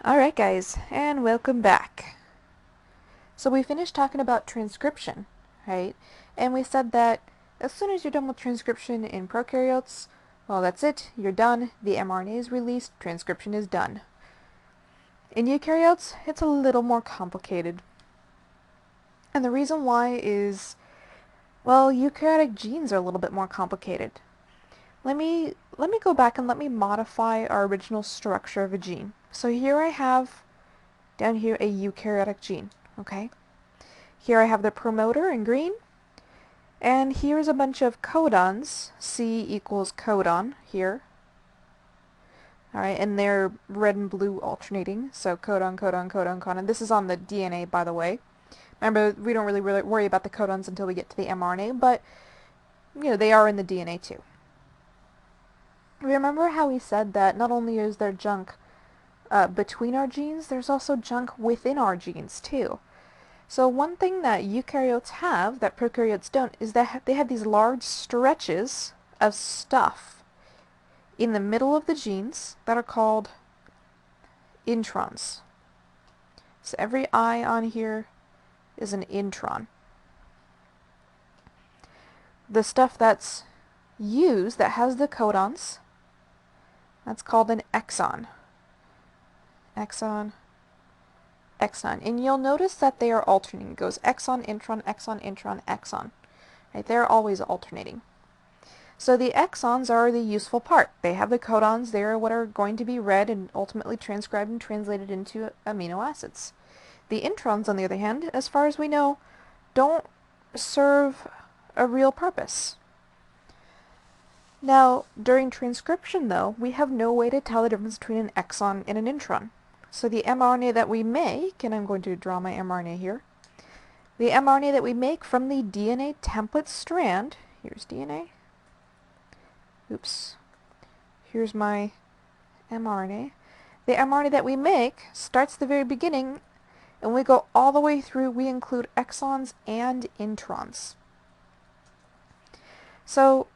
Alright guys, and welcome back. So we finished talking about transcription, right? And we said that as soon as you're done with transcription in prokaryotes, well that's it, you're done, the mRNA is released, transcription is done. In eukaryotes, it's a little more complicated. And the reason why is, well, eukaryotic genes are a little bit more complicated. Let me go back and let me modify our original structure of a gene. So here I have down here a eukaryotic gene, okay? Here I have the promoter in green, and here's a bunch of codons, C equals codon here. Alright, and they're red and blue alternating, so codon, codon, codon, codon. This is on the DNA, by the way. Remember, we don't really worry about the codons until we get to the mRNA, but, you know, they are in the DNA too. Remember how we said that not only is there junk between our genes, there's also junk within our genes too. So one thing that eukaryotes have that prokaryotes don't is that they have these large stretches of stuff in the middle of the genes that are called introns. So every I on here is an intron. The stuff that's used that has the codons, that's called an exon. Exon, exon. And you'll notice that they are alternating. It goes exon, intron, exon, intron, exon. Right? They're always alternating. So the exons are the useful part. They have the codons. They are what are going to be read and ultimately transcribed and translated into amino acids. The introns, on the other hand, as far as we know, don't serve a real purpose. Now, during transcription, though, we have no way to tell the difference between an exon and an intron. So the mRNA that we make, and I'm going to draw my mRNA here, the mRNA that we make from the DNA template strand, here's DNA, oops, here's my mRNA. The mRNA that we make starts at the very beginning, and we go all the way through, we include exons and introns. So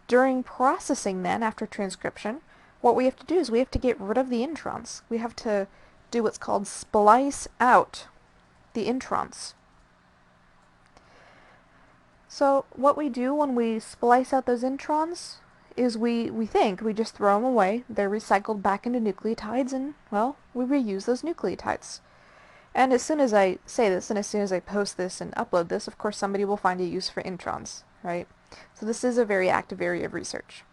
during processing then, after transcription, what we have to do is we have to get rid of the introns. We have to do what's called splice out the introns. So what we do when we splice out those introns is we just throw them away. They're recycled back into nucleotides, and, well, we reuse those nucleotides. And as soon as I say this, and as soon as I post this and upload this, of course somebody will find a use for introns, right? So this is a very active area of research.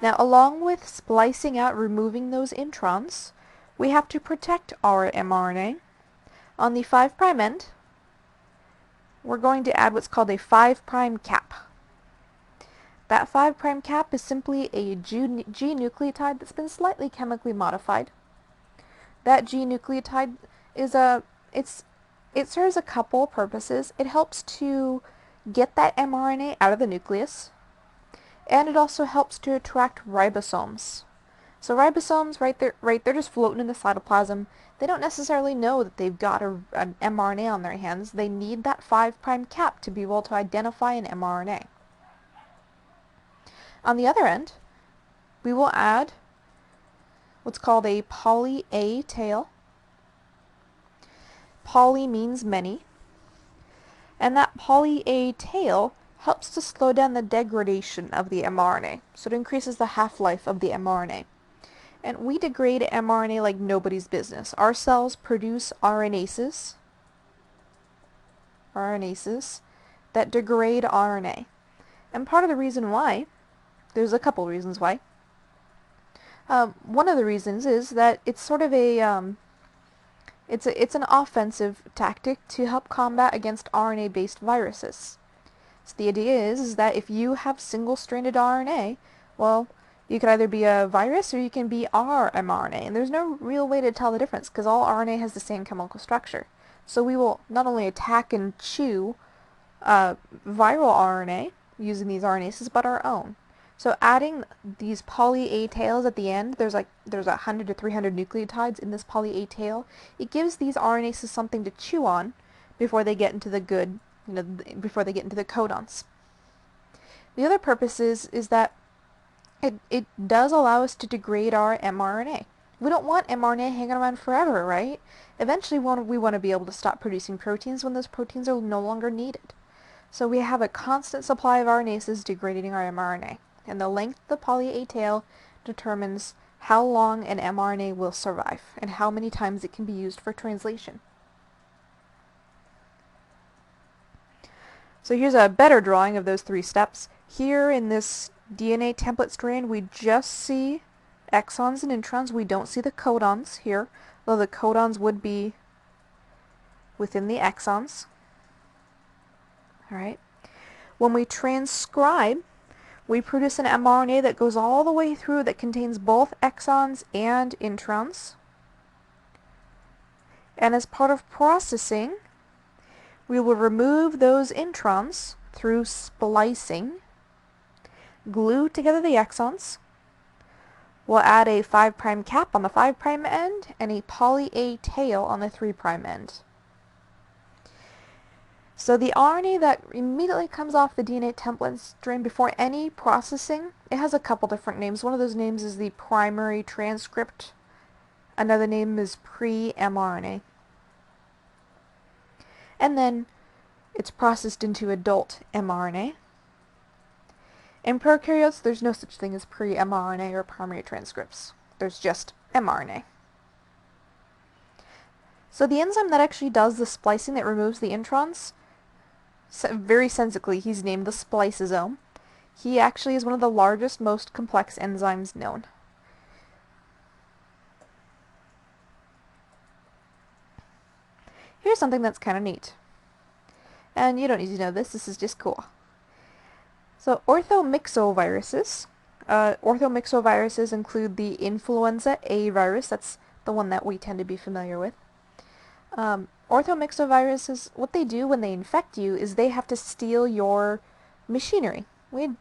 Now, along with splicing out, removing those introns, we have to protect our mRNA. On the 5' end, we're going to add what's called a 5' cap. That 5' cap is simply a G nucleotide that's been slightly chemically modified. That G nucleotide is it serves a couple purposes. It helps to get that mRNA out of the nucleus, and it also helps to attract ribosomes. So ribosomes, they're just floating in the cytoplasm. They don't necessarily know that they've got an mRNA on their hands. They need that 5' cap to be able to identify an mRNA. On the other end, we will add what's called a poly A tail. Poly means many. And that poly A tail helps to slow down the degradation of the mRNA. So it increases the half-life of the mRNA. And we degrade mRNA like nobody's business. Our cells produce RNases that degrade RNA. And part of the reason why, there's a couple reasons why. One of the reasons is that it's sort of it's an offensive tactic to help combat against RNA-based viruses. So the idea is that if you have single-stranded RNA, well, you could either be a virus or you can be our mRNA, and there's no real way to tell the difference because all RNA has the same chemical structure. So we will not only attack and chew viral RNA using these RNases, but our own. So adding these poly A tails at the end, there's 100 to 300 nucleotides in this poly A tail. It gives these RNases something to chew on before they get into the before they get into the codons. The other purpose is that it does allow us to degrade our mRNA. We don't want mRNA hanging around forever, right? Eventually we want to be able to stop producing proteins when those proteins are no longer needed. So we have a constant supply of RNases degrading our mRNA, and the length of the poly A tail determines how long an mRNA will survive and how many times it can be used for translation. So here's a better drawing of those three steps. Here in this DNA template strand, we just see exons and introns. We don't see the codons here, though the codons would be within the exons. All right. When we transcribe, we produce an mRNA that goes all the way through that contains both exons and introns. And as part of processing, we will remove those introns through splicing, glue together the exons. We'll add a 5' cap on the 5' end and a poly A tail on the 3' end. So the RNA that immediately comes off the DNA template strand before any processing, it has a couple different names. One of those names is the primary transcript. Another name is pre-mRNA. And then it's processed into adult mRNA. In prokaryotes, there's no such thing as pre-mRNA or primary transcripts. There's just mRNA. So the enzyme that actually does the splicing that removes the introns, very sensically, he's named the spliceosome. He actually is one of the largest, most complex enzymes known. Here's something that's kind of neat. And you don't need to know this is just cool. So orthomyxoviruses. Orthomyxoviruses include the influenza A virus, that's the one that we tend to be familiar with. Orthomyxoviruses, what they do when they infect you is they have to steal your machinery. We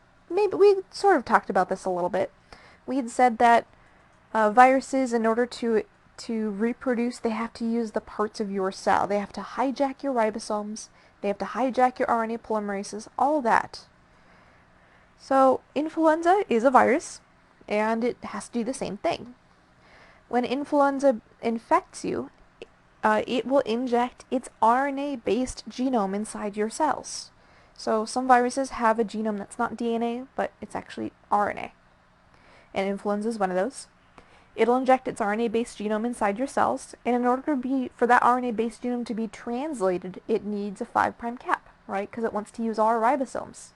sort of talked about this a little bit. We had said that viruses, in order to reproduce, they have to use the parts of your cell. They have to hijack your ribosomes, they have to hijack your RNA polymerases, all that. So influenza is a virus, and it has to do the same thing. When influenza infects you, it will inject its RNA-based genome inside your cells. So some viruses have a genome that's not DNA, but it's actually RNA. And influenza is one of those. It'll inject its RNA-based genome inside your cells, and in order for that RNA-based genome to be translated, it needs a 5' cap, right? Because it wants to use our ribosomes.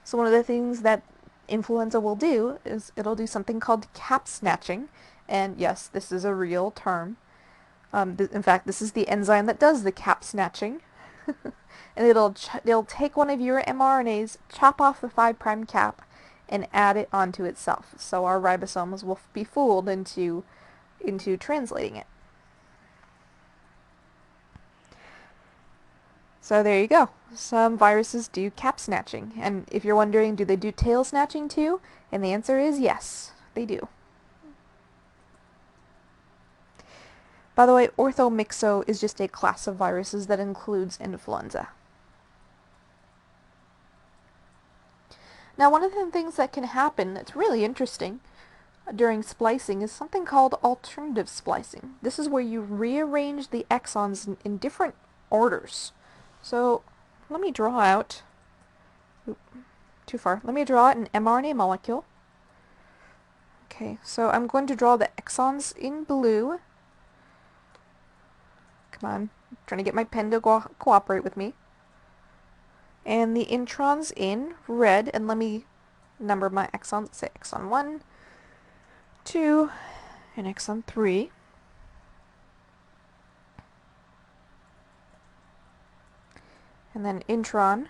So one of the things that influenza will do is it'll do something called cap snatching, and yes, this is a real term. In fact, this is the enzyme that does the cap snatching. And it'll take one of your mRNAs, chop off the 5' cap, and add it onto itself. So our ribosomes will be fooled into translating it. So there you go. Some viruses do cap snatching. And if you're wondering, do they do tail snatching too? And the answer is yes, they do. By the way, orthomyxo is just a class of viruses that includes influenza. Now, one of the things that can happen that's really interesting during splicing is something called alternative splicing. This is where you rearrange the exons in different orders. So let me draw out, let me draw out an mRNA molecule. Okay, so I'm going to draw the exons in blue. Come on, I'm trying to get my pen to cooperate with me. And the introns in red, and let me number my exons. Let's say exon 1, 2, and exon 3. And then intron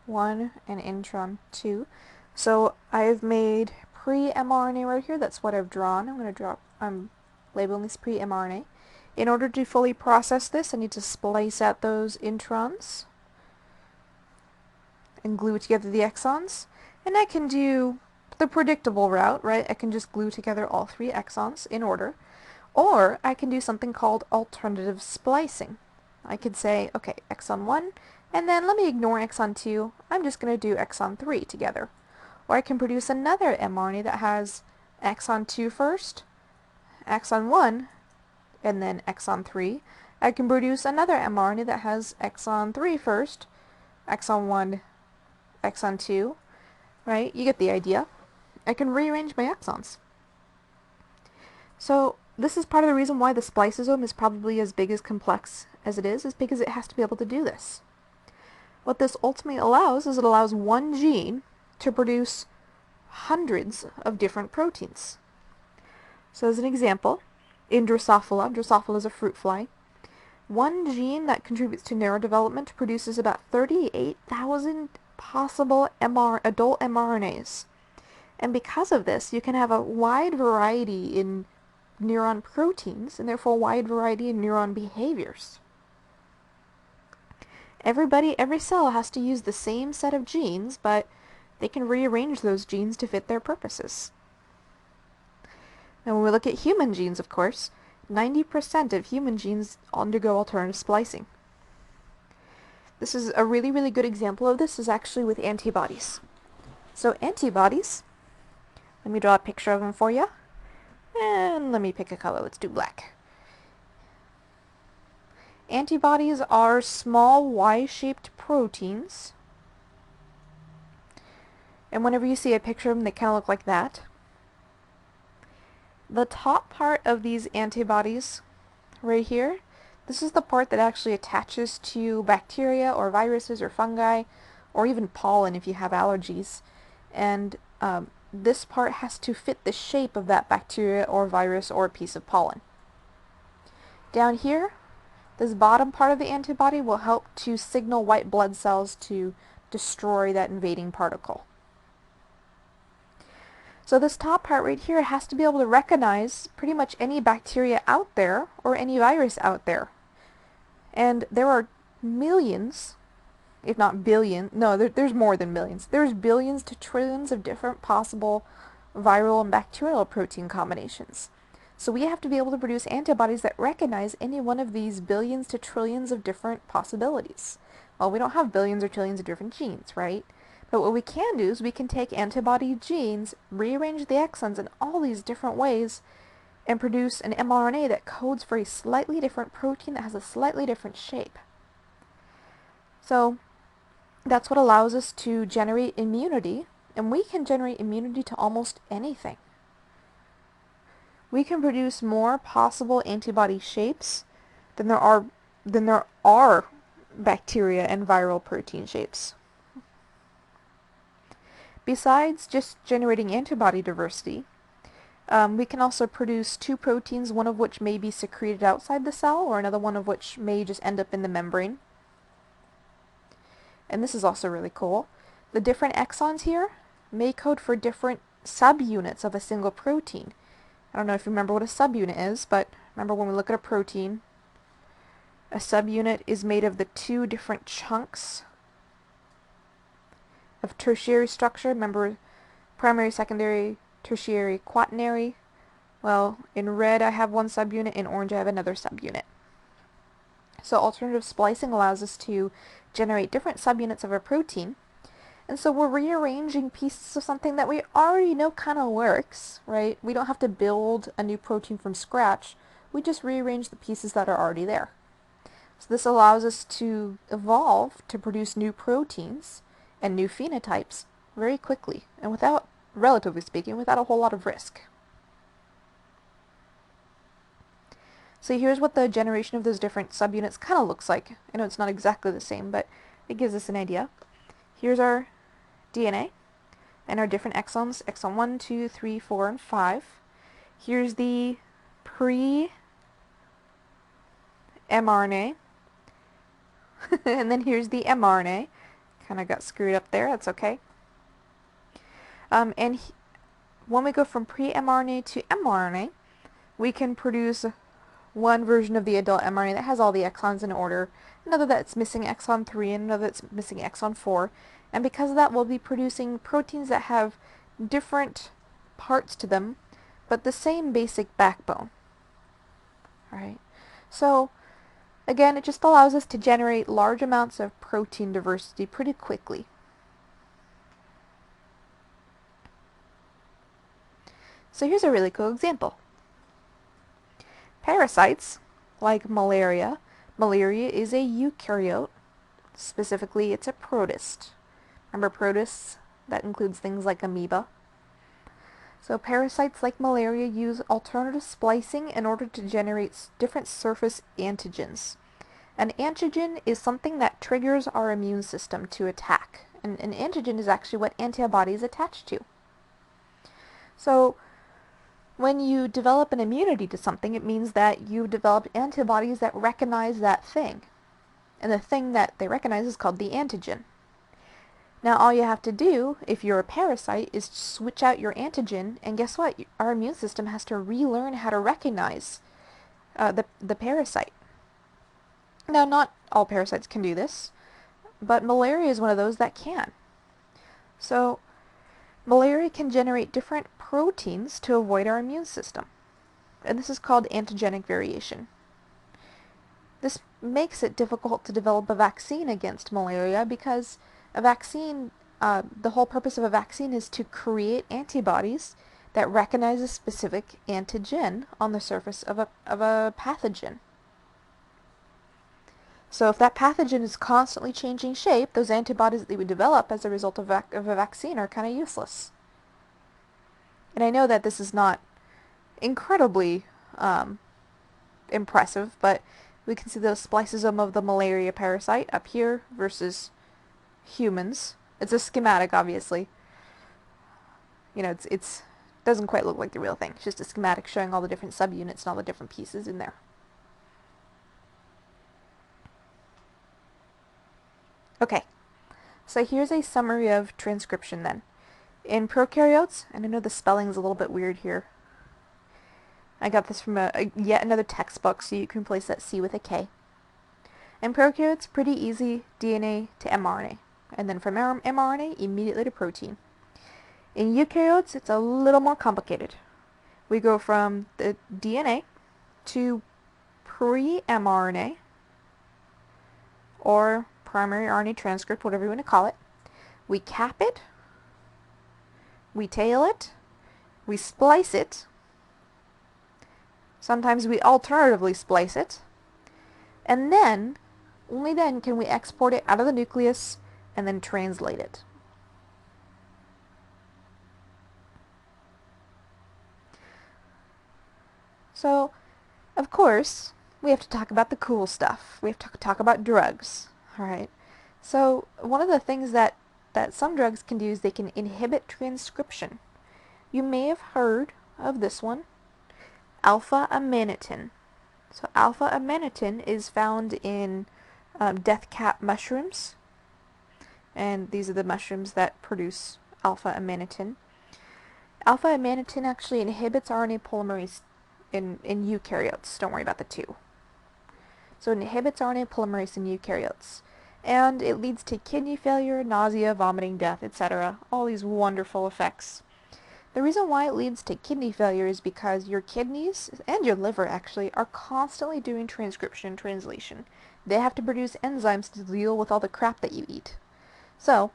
1 and intron 2. So I've made pre-mRNA right here. That's what I've drawn. I'm labeling this pre-mRNA. In order to fully process this, I need to splice out those introns and glue together the exons. And I can do the predictable route, right? I can just glue together all 3 exons in order. Or I can do something called alternative splicing. I could say, okay, exon 1, and then let me ignore exon 2. I'm just going to do exon 3 together. Or I can produce another mRNA that has exon 2 first, exon 1 and then exon 3, I can produce another mRNA that has exon 3 first, exon 1, exon 2, right? You get the idea. I can rearrange my exons. So this is part of the reason why the spliceosome is probably as big as complex as it is because it has to be able to do this. What this ultimately allows is it allows one gene to produce hundreds of different proteins. So as an example, in Drosophila is a fruit fly, one gene that contributes to neurodevelopment produces about 38,000 possible adult mRNAs. And because of this, you can have a wide variety in neuron proteins and therefore a wide variety in neuron behaviors. Every cell has to use the same set of genes, but they can rearrange those genes to fit their purposes. Now when we look at human genes, of course, 90% of human genes undergo alternative splicing. This is a really, really good example of this is actually with antibodies. So antibodies, let me draw a picture of them for you. And let me pick a color. Let's do black. Antibodies are small Y-shaped proteins. And whenever you see a picture of them, they kind of look like that. The top part of these antibodies, right here, this is the part that actually attaches to bacteria or viruses or fungi, or even pollen if you have allergies. And this part has to fit the shape of that bacteria or virus or a piece of pollen. Down here, this bottom part of the antibody will help to signal white blood cells to destroy that invading particle. So this top part right here has to be able to recognize pretty much any bacteria out there or any virus out there. And there are millions, if not billion, no, there's more than millions. There's billions to trillions of different possible viral and bacterial protein combinations. So we have to be able to produce antibodies that recognize any one of these billions to trillions of different possibilities. Well, we don't have billions or trillions of different genes, right? But what we can do is we can take antibody genes, rearrange the exons in all these different ways, and produce an mRNA that codes for a slightly different protein that has a slightly different shape. So that's what allows us to generate immunity, and we can generate immunity to almost anything. We can produce more possible antibody shapes than there are bacteria and viral protein shapes. Besides just generating antibody diversity, we can also produce two proteins, one of which may be secreted outside the cell, or another one of which may just end up in the membrane. And this is also really cool. The different exons here may code for different subunits of a single protein. I don't know if you remember what a subunit is, but remember when we look at a protein, a subunit is made of the two different chunks of tertiary structure. Remember primary, secondary, tertiary, quaternary. Well, in red I have one subunit, in orange I have another subunit. So alternative splicing allows us to generate different subunits of a protein. And so we're rearranging pieces of something that we already know kind of works, right? We don't have to build a new protein from scratch. We just rearrange the pieces that are already there. So this allows us to evolve to produce new proteins and new phenotypes very quickly and without, relatively speaking, without a whole lot of risk. So here's what the generation of those different subunits kind of looks like. I know it's not exactly the same, but it gives us an idea. Here's our DNA and our different exons, exon 1, 2, 3, 4, and 5. Here's the pre-mRNA. And then here's the mRNA. Kind of got screwed up there, that's okay. When we go from pre-mRNA to mRNA, we can produce one version of the adult mRNA that has all the exons in order, another that's missing exon 3, and another that's missing exon 4. And because of that, we'll be producing proteins that have different parts to them, but the same basic backbone. Alright, so again, it just allows us to generate large amounts of protein diversity pretty quickly. So here's a really cool example. Parasites, like malaria. Malaria is a eukaryote. Specifically, it's a protist. Remember protists? That includes things like amoeba. So parasites like malaria use alternative splicing in order to generate different surface antigens. An antigen is something that triggers our immune system to attack. And an antigen is actually what antibodies attach to. So when you develop an immunity to something, it means that you developed antibodies that recognize that thing. And the thing that they recognize is called the antigen. Now all you have to do, if you're a parasite, is switch out your antigen, and guess what? Our immune system has to relearn how to recognize the parasite. Now not all parasites can do this, but malaria is one of those that can. So malaria can generate different proteins to avoid our immune system, and this is called antigenic variation. This makes it difficult to develop a vaccine against malaria because a vaccine, the whole purpose of a vaccine is to create antibodies that recognize a specific antigen on the surface of a pathogen. So if that pathogen is constantly changing shape, those antibodies that they would develop as a result of a vaccine are kind of useless. And I know that this is not incredibly impressive, but we can see the spliceosome of the malaria parasite up here versus humans. It's a schematic, obviously. You know, it's doesn't quite look like the real thing. It's just a schematic showing all the different subunits and all the different pieces in there. Okay, so here's a summary of transcription then. In prokaryotes, and I know the spelling's a little bit weird here. I got this from yet another textbook, so you can replace that C with a K. In prokaryotes, pretty easy, DNA to mRNA. And then from mRNA, immediately to protein. In eukaryotes, it's a little more complicated. We go from the DNA to pre-mRNA, or primary RNA transcript, whatever you want to call it. We cap it, we tail it, we splice it. Sometimes we alternatively splice it. And then, only then can we export it out of the nucleus and then translate it. So, of course, we have to talk about the cool stuff. We have to talk about drugs. Alright? So, one of the things that some drugs can do is they can inhibit transcription. You may have heard of this one, alpha-amanitin. So alpha-amanitin is found in death cap mushrooms, and these are the mushrooms that produce alpha-amanitin. Alpha-amanitin actually inhibits RNA polymerase in eukaryotes. Don't worry about the two. So it inhibits RNA polymerase in eukaryotes. And it leads to kidney failure, nausea, vomiting, death, etc. All these wonderful effects. The reason why it leads to kidney failure is because your kidneys, and your liver actually, are constantly doing transcription and translation. They have to produce enzymes to deal with all the crap that you eat. So,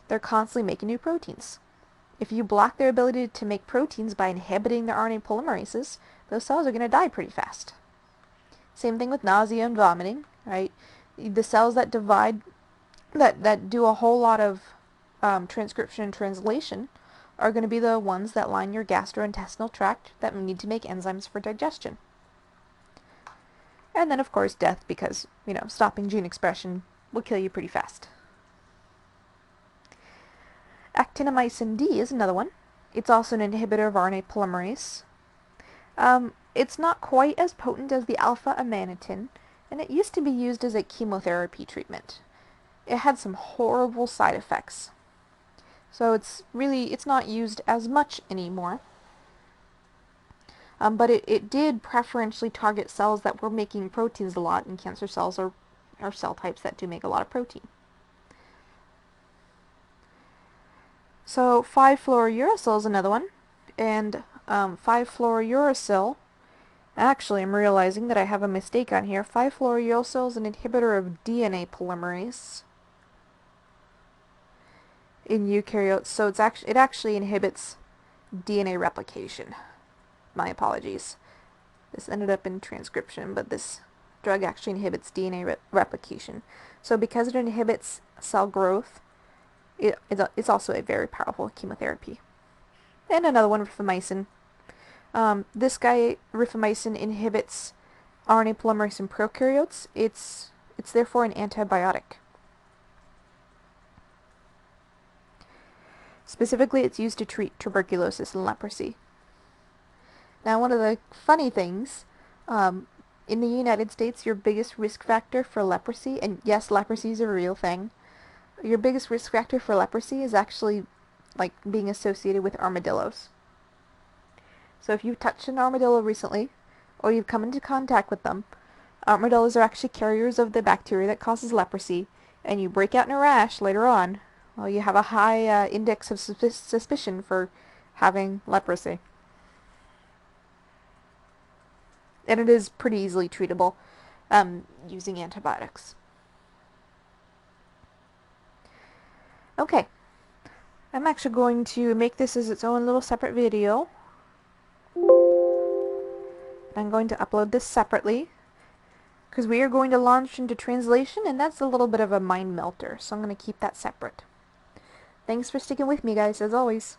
they're constantly making new proteins. If you block their ability to make proteins by inhibiting their RNA polymerases, those cells are going to die pretty fast. Same thing with nausea and vomiting, right? The cells that divide, that do a whole lot of transcription and translation are going to be the ones that line your gastrointestinal tract that need to make enzymes for digestion. And then, of course, death, because, you know, stopping gene expression will kill you pretty fast. Actinomycin D is another one. It's also an inhibitor of RNA polymerase. It's not quite as potent as the alpha-amanitin, and it used to be used as a chemotherapy treatment. It had some horrible side effects. So it's not used as much anymore. But it did preferentially target cells that were making proteins a lot, and cancer cells are cell types that do make a lot of protein. So 5-fluorouracil is another one, and 5-fluorouracil, actually I'm realizing that I have a mistake on here. 5-fluorouracil is an inhibitor of DNA polymerase in eukaryotes, so it actually inhibits DNA replication. My apologies. This ended up in transcription, but this drug actually inhibits DNA replication. So because it inhibits cell growth, it's also a very powerful chemotherapy. And another one, rifamycin. This guy, rifamycin, inhibits RNA polymerase in prokaryotes. It's therefore an antibiotic. Specifically, it's used to treat tuberculosis and leprosy. Now, one of the funny things, in the United States, your biggest risk factor for leprosy, and yes, leprosy is a real thing, your biggest risk factor for leprosy is actually like being associated with armadillos. So if you've touched an armadillo recently, or you've come into contact with them, armadillos are actually carriers of the bacteria that causes leprosy, and you break out in a rash later on, well, you have a high index of suspicion for having leprosy. And it is pretty easily treatable using antibiotics. Okay, I'm actually going to make this as its own little separate video. I'm going to upload this separately because we are going to launch into translation, and that's a little bit of a mind melter, so I'm going to keep that separate. Thanks for sticking with me, guys, as always.